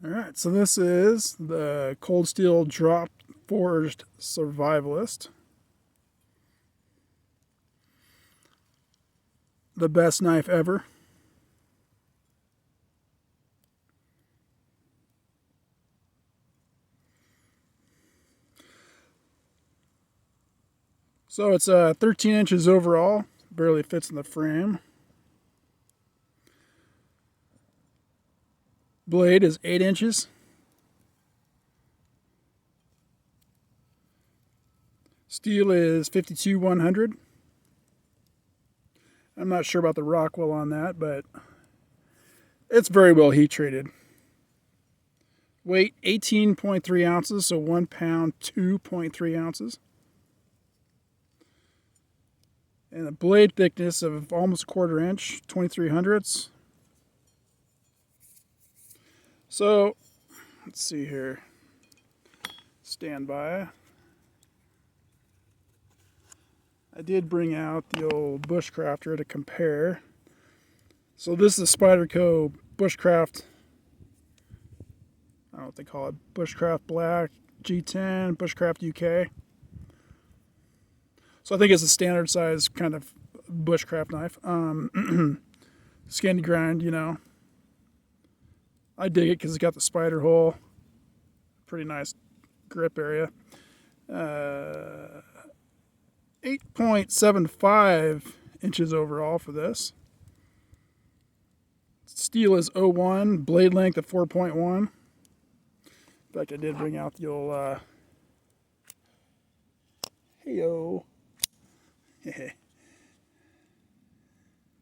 Alright, so this is the Cold Steel Drop Forged Survivalist. The best knife ever. So it's 13 inches overall, barely fits in the frame. Blade is 8 inches. Steel is 52-100. I'm not sure about the Rockwell on that, but it's very well heat treated. Weight 18.3 ounces, so 1 pound, 2.3 ounces. And a blade thickness of almost a 1/4 inch, 23/100. So, let's see here. Stand by. I did bring out the old Bushcrafter to compare. So this is Spyderco Bushcraft, I don't know what they call it, Bushcraft Black G10, Bushcraft UK. So I think it's a standard size kind of bushcraft knife. Skin to grind, you know. I dig it because it's got the spider hole. Pretty nice grip area. 8.75 inches overall for this. Steel is 01, blade length of 4.1. In fact, I did bring out the old, hey-o.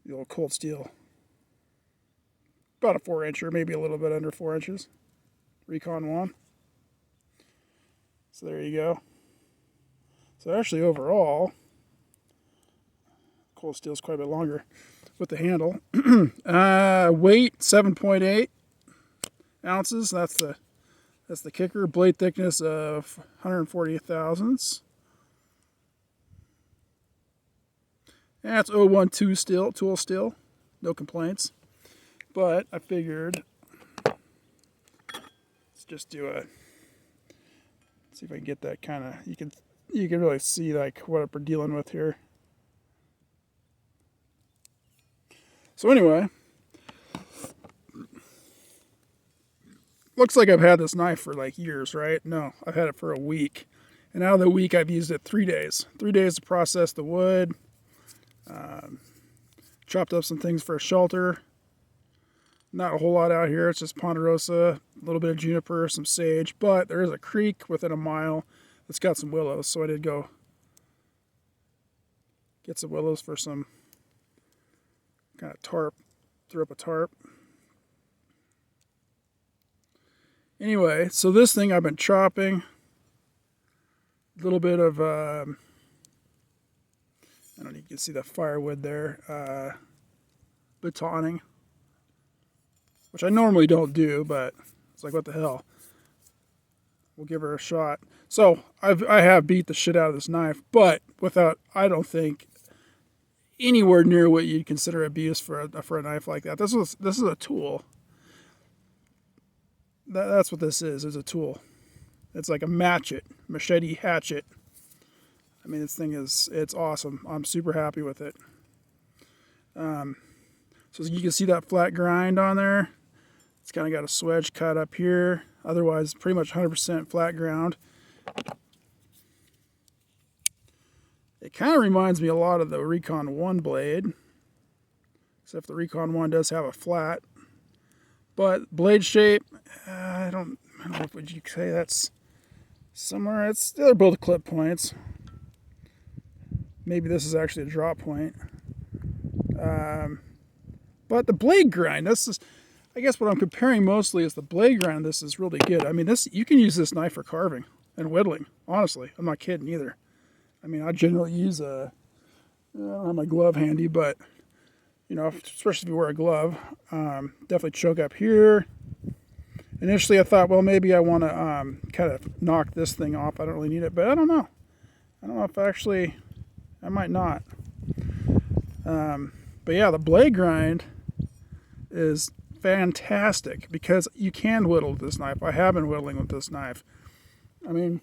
The old Cold Steel. About a 4-incher, maybe a little bit under 4 inches. Recon 1. So there you go. So actually overall, Cold Steel is quite a bit longer with the handle. Weight 7.8 ounces. That's the kicker. Blade thickness of 140 thousandths. And it's 012 steel, tool steel. No complaints. But I figured, let's just do a, see if I can get that kind of, you can really see like what we're dealing with here. So anyway, looks like I've had this knife for like years, right? No, I've had it for a week. And out of the week, I've used it 3 days. 3 days to process the wood. Chopped up some things for a shelter. Not a whole lot out here. It's just ponderosa, a little bit of juniper, some sage. But there is a creek within a mile that's got some willows. So I did go get some willows for some kind of tarp. Threw up a tarp. Anyway, so this thing I've been chopping. A little bit of, I don't know if you can see the firewood there. Batoning. Which I normally don't do, but it's like, what the hell. We'll give her a shot. So, I have beat the shit out of this knife, but without, I don't think, anywhere near what you'd consider abuse for a knife like that. This is a tool. That's what this is a tool. It's like a machete hatchet. I mean, this thing it's awesome. I'm super happy with it. So you can see that flat grind on there. It's kind of got a swedge cut up here. Otherwise, pretty much 100% flat ground. It kind of reminds me a lot of the Recon 1 blade. Except the Recon 1 does have a flat. But blade shape, I don't know if would you say that's similar. They're both clip points. Maybe this is actually a drop point. But the blade grind, I guess what I'm comparing mostly is the blade grind. This is really good. I mean, you can use this knife for carving and whittling. Honestly, I'm not kidding either. I mean, I generally use I don't have my glove handy, but you know, especially if you wear a glove, definitely choke up here. Initially, I thought, well, maybe I want to kind of knock this thing off. I don't really need it, but I don't know. I don't know if actually, I might not. But yeah, the blade grind is fantastic because you can whittle with this knife. I have been whittling with this knife. I mean,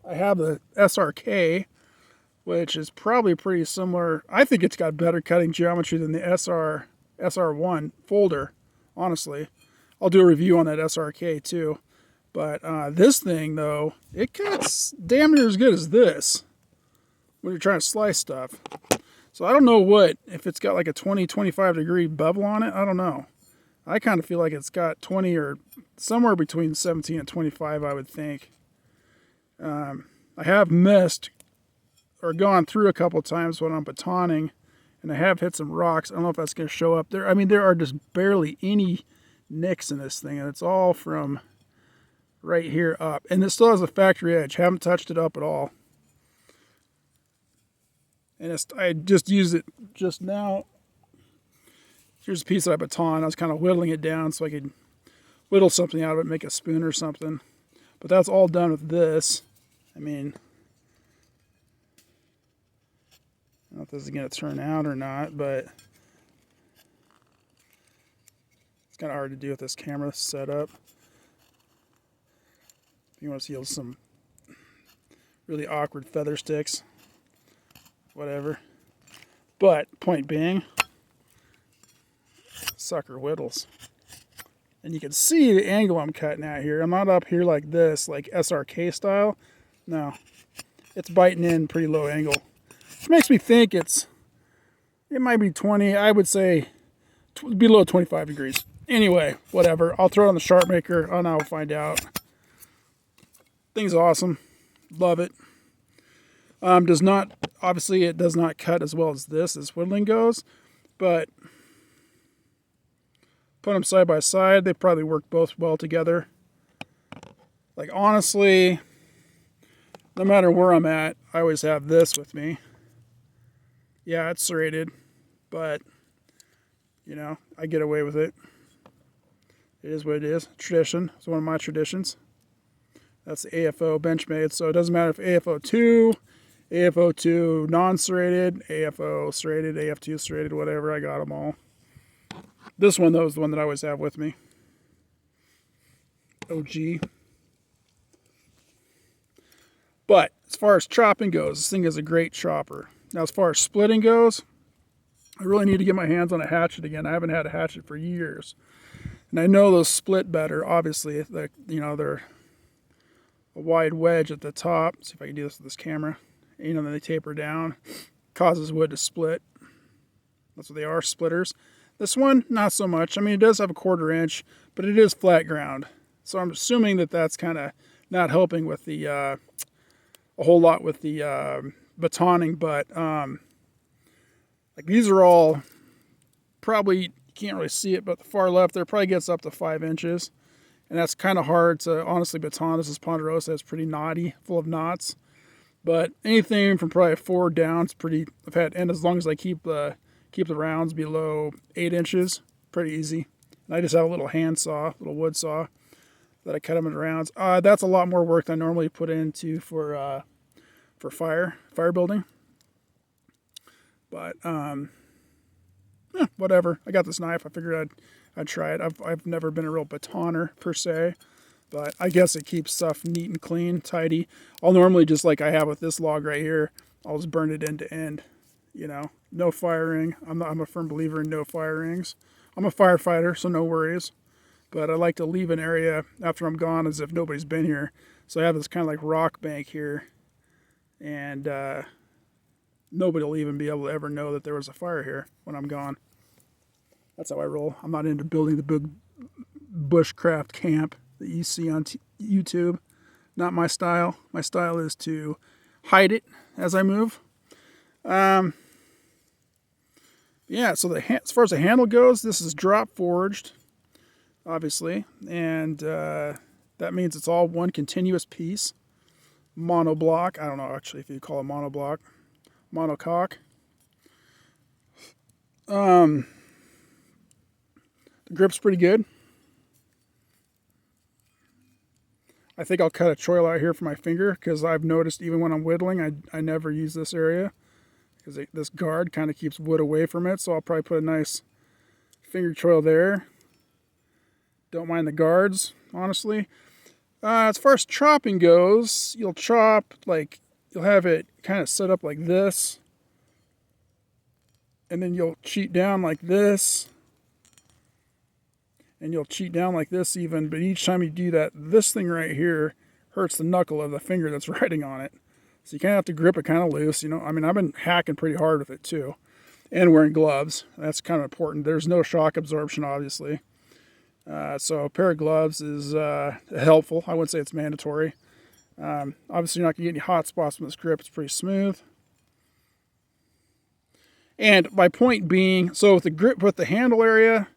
I have the SRK, which is probably pretty similar. I think it's got better cutting geometry than the SR1 folder, honestly. I'll do a review on that SRK too. But this thing, though, it cuts damn near as good as this when you're trying to slice stuff. So I don't know if it's got like a 20, 25 degree bevel on it. I don't know. I kind of feel like it's got 20 or somewhere between 17 and 25, I would think. I have missed or gone through a couple times when I'm batoning, and I have hit some rocks. I don't know if that's going to show up there. I mean, there are just barely any nicks in this thing, and it's all from right here up. And it still has a factory edge. Haven't touched it up at all. And I just used it just now. Here's a piece that I baton. I was kind of whittling it down so I could whittle something out of it, make a spoon or something. But that's all done with this. I mean, I don't know if this is going to turn out or not, but it's kind of hard to do with this camera setup. You want to see some really awkward feather sticks, whatever. But point being, sucker whittles. And you can see the angle I'm cutting at here. I'm not up here like this, like SRK style. No, it's biting in pretty low angle, which makes me think it might be 20. I would say below 25 degrees. Anyway, whatever. I'll throw it on the sharp maker. Oh, now we'll find out. Thing's awesome. Love it. Obviously it does not cut as well as whittling goes, but put them side by side, they probably work both well together. Like, honestly, no matter where I'm at, I always have this with me. Yeah, it's serrated, but you know, I get away with it. It is what it is. Tradition. It's one of my traditions. That's the AFO Benchmade, so it doesn't matter if AFO2, AFO2 non-serrated, AFO serrated, AF2 serrated, whatever, I got them all. This one, though, is the one that I always have with me. OG. But as far as chopping goes, this thing is a great chopper. Now, as far as splitting goes, I really need to get my hands on a hatchet again. I haven't had a hatchet for years. And I know those split better, obviously. They're a wide wedge at the top. Let's see if I can do this with this camera. You know, then they taper down. Causes wood to split. That's what they are, splitters. This one, not so much. I mean, it does have a 1/4 inch, but it is flat ground. So I'm assuming that that's kind of not helping with the, a whole lot with the batoning. But, like, these are all probably, you can't really see it, but the far left there probably gets up to 5 inches. And that's kind of hard to honestly baton. This is Ponderosa. It's pretty knotty, full of knots. But anything from probably 4 down, it's pretty, and as long as I keep the rounds below 8 inches, pretty easy. And I just have a little hand saw, little wood saw, that I cut them into rounds. That's a lot more work than I normally put into for fire building. But whatever. I got this knife. I figured I'd try it. I've never been a real batoner per se, but I guess it keeps stuff neat and clean, tidy. I'll normally, just like I have with this log right here, I'll just burn it end to end. You know, no firing. I'm a firm believer in no fire rings. I'm a firefighter, so no worries. But I like to leave an area after I'm gone as if nobody's been here. So I have this kind of like rock bank here, and nobody will even be able to ever know that there was a fire here when I'm gone. That's how I roll. I'm not into building the big bushcraft camp that you see on YouTube. Not my style. My style is to hide it as I move. Yeah, so as far as the handle goes, this is drop forged, obviously, and that means it's all one continuous piece. Monoblock. I don't know actually if you call it monoblock. Monocoque. The grip's pretty good. I think I'll cut a choil out here for my finger, because I've noticed even when I'm whittling, I never use this area, because this guard kind of keeps wood away from it. So I'll probably put a nice finger choil there. Don't mind the guards, honestly. As far as chopping goes, you'll chop, like, you'll have it kind of set up like this. And then you'll cheat down like this. And you'll cheat down like this even. But each time you do that, this thing right here hurts the knuckle of the finger that's writing on it. So you kind of have to grip it kind of loose. You know, I mean, I've been hacking pretty hard with it too. And wearing gloves. That's kind of important. There's no shock absorption, obviously. So a pair of gloves is helpful. I wouldn't say it's mandatory. Obviously, you're not going to get any hot spots from this grip. It's pretty smooth. And my point being, so with the grip, with the handle area,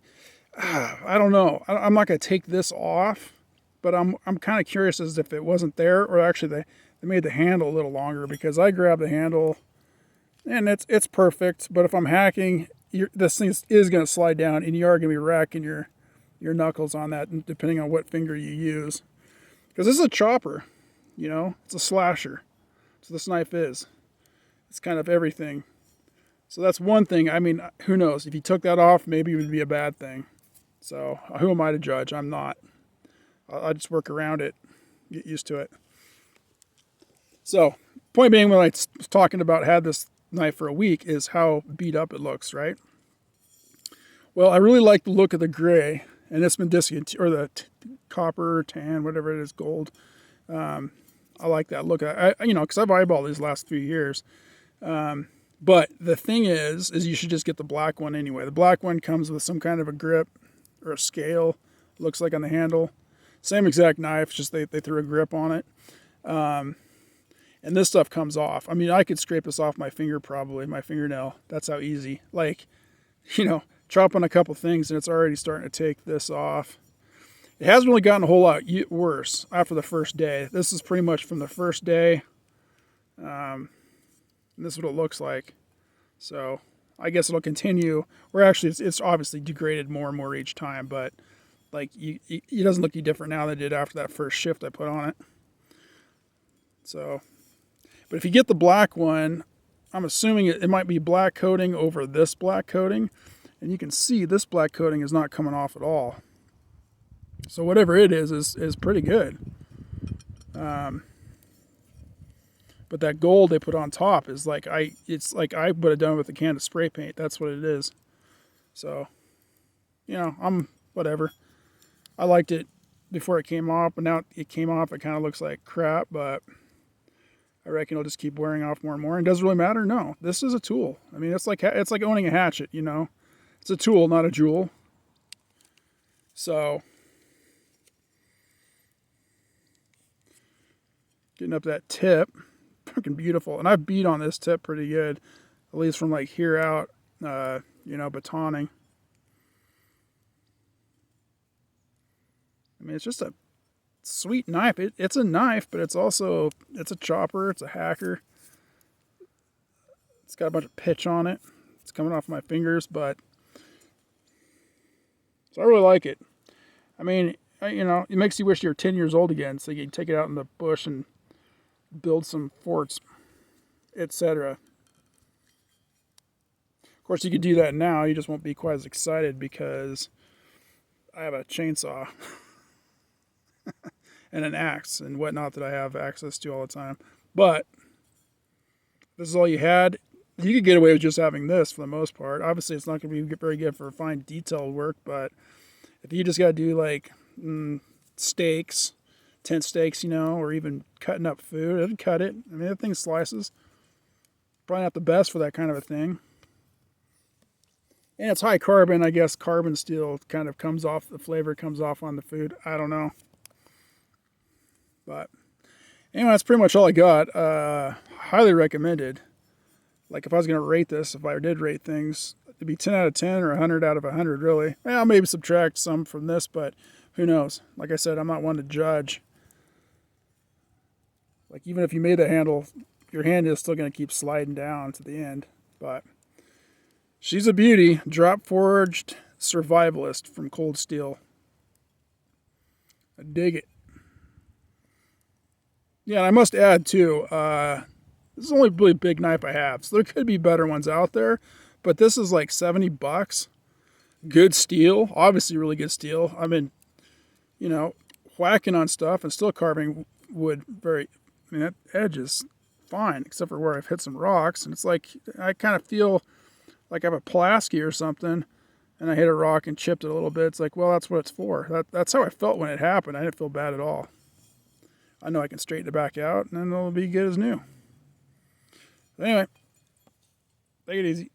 I don't know. I'm not going to take this off, but I'm kind of curious as if it wasn't there, or actually they made the handle a little longer, because I grabbed the handle and it's perfect. But if I'm hacking, this thing is going to slide down, and you are going to be racking your knuckles on that, depending on what finger you use. Because this is a chopper, you know, it's a slasher. So this knife is. It's kind of everything. So that's one thing. I mean, who knows? If you took that off, maybe it would be a bad thing. So who am I to judge? I'm not. I just work around it, get used to it. So point being, when I was talking about had this knife for a week, is how beat up it looks, right? Well, I really like the look of the gray, and it's been discontinued, or the copper, tan, whatever it is, gold. I like that look. You know, because I've eyeballed these last few years. But the thing is you should just get the black one anyway. The black one comes with some kind of a grip or a scale, looks like on the handle. Same exact knife, just they threw a grip on it. And this stuff comes off. I mean, I could scrape this off my finger probably, my fingernail. That's how easy. Like, you know, chop on a couple things and it's already starting to take this off. It hasn't really gotten a whole lot worse after the first day. This is pretty much from the first day. And this is what it looks like. So I guess it'll continue. Or actually, it's obviously degraded more and more each time. But like, it doesn't look any different now than it did after that first shift I put on it. So, but if you get the black one, I'm assuming it might be black coating over this black coating. And you can see this black coating is not coming off at all. So whatever it is pretty good. But that gold they put on top is like it's like I would have done with a can of spray paint. That's what it is. So, you know, I'm whatever. I liked it before it came off, but now it came off, it kind of looks like crap, but I reckon it'll just keep wearing off more and more. And does it really matter? No. This is a tool. I mean, it's like owning a hatchet, you know. It's a tool, not a jewel. So, getting up that tip. Fucking beautiful. And I've beat on this tip pretty good, at least from like here out, you know, batoning. I mean, it's just a sweet knife. It's a knife, but it's a chopper. It's a hacker. It's got a bunch of pitch on it. It's coming off my fingers, but so I really like it. I mean, you know, it makes you wish you were 10 years old again, so you can take it out in the bush and build some forts, etc. Of course, you could do that now. You just won't be quite as excited because I have a chainsaw and an axe and whatnot that I have access to all the time. But this is all you had. You could get away with just having this for the most part. Obviously, it's not going to be very good for fine detailed work, but if you just got to do like steaks, tent steaks, you know, or even cutting up food, it'd cut it. I mean, that thing slices. Probably not the best for that kind of a thing. And it's high carbon. I guess carbon steel kind of comes off, the flavor comes off on the food. I don't know. But anyway, that's pretty much all I got. Highly recommended. Like if I was going to rate this, if I did rate things, it'd be 10 out of 10 or 100 out of 100 really. Well, maybe subtract some from this, but who knows? Like I said, I'm not one to judge. Like even if you made the handle, your hand is still going to keep sliding down to the end. But she's a beauty. Drop forged Survivalist from Cold Steel. I dig it. Yeah, and I must add too, this is the only really big knife I have. So there could be better ones out there, but this is like $70. Good steel, obviously really good steel. I mean, you know, whacking on stuff and still carving wood very, I mean, that edge is fine, except for where I've hit some rocks. And it's like, I kind of feel like I have a Pulaski or something, and I hit a rock and chipped it a little bit. It's like, well, that's what it's for. That's how I felt when it happened. I didn't feel bad at all. I know I can straighten it back out, and then it'll be good as new. Anyway, take it easy.